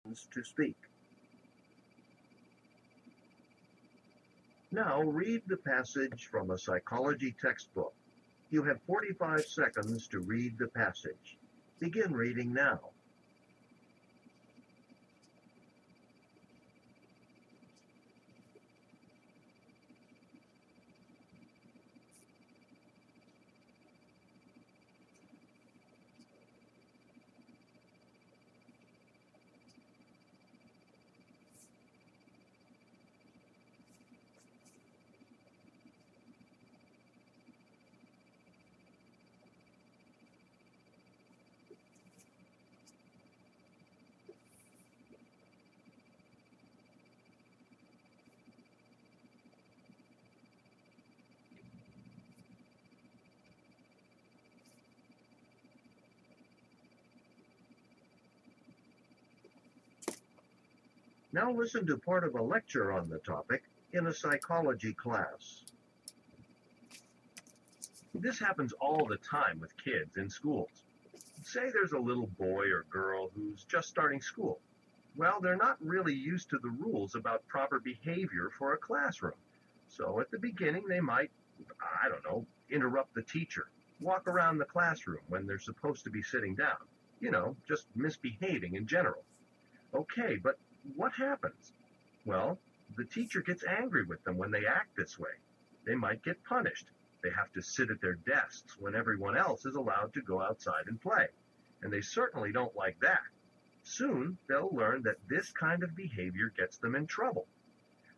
to speak. Now read the passage from a psychology textbook. You have 45 seconds to read the passage. Begin reading now. Now listen to part of a lecture on the topic in a psychology class. This happens all the time with kids in schools. Say there's a little boy or girl who's just starting school. Well, they're not really used to the rules about proper behavior for a classroom. So at the beginning, they might, I don't know, interrupt the teacher, walk around the classroom when they're supposed to be sitting down. Just misbehaving in general. Okay, but what happens? Well, the teacher gets angry with them when they act this way. They might get punished. They have to sit at their desks when everyone else is allowed to go outside and play. And they certainly don't like that. Soon, they'll learn that this kind of behavior gets them in trouble.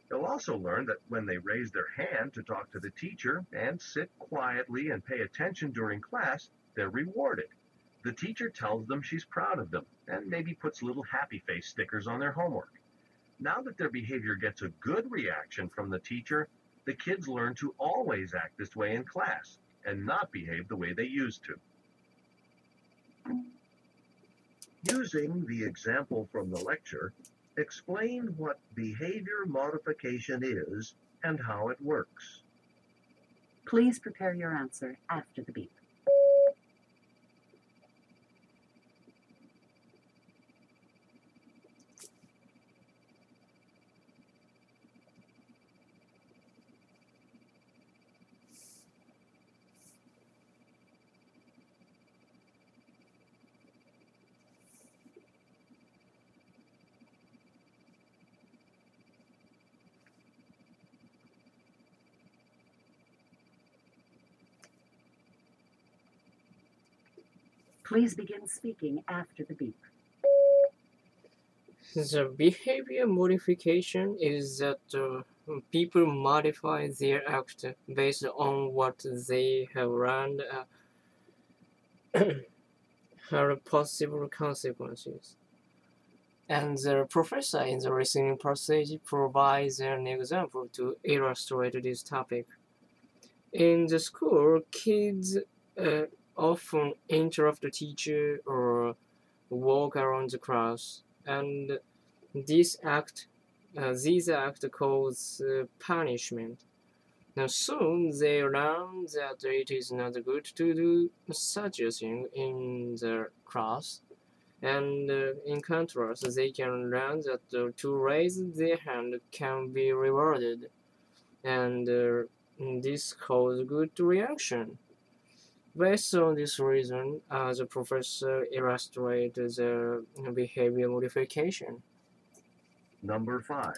They'll also learn that when they raise their hand to talk to the teacher and sit quietly and pay attention during class, they're rewarded. The teacher tells them she's proud of them and maybe puts little happy face stickers on their homework. Now that their behavior gets a good reaction from the teacher, the kids learn to always act this way in class and not behave the way they used to. Using the example from the lecture, explain what behavior modification is and how it works. Please prepare your answer after the beep. Please begin speaking after the beep. The behavior modification is that people modify their act based on what they have learned are possible consequences. And the professor in the listening passage provides an example to illustrate this topic. In the school, kids often interrupt the teacher or walk around the class, and these act cause punishment. Now soon they learn that it is not good to do such a thing in the class, and in contrast, they can learn that to raise their hand can be rewarded, and this causes good reaction. Based on this reason, the professor illustrated the behavior modification. Number 5.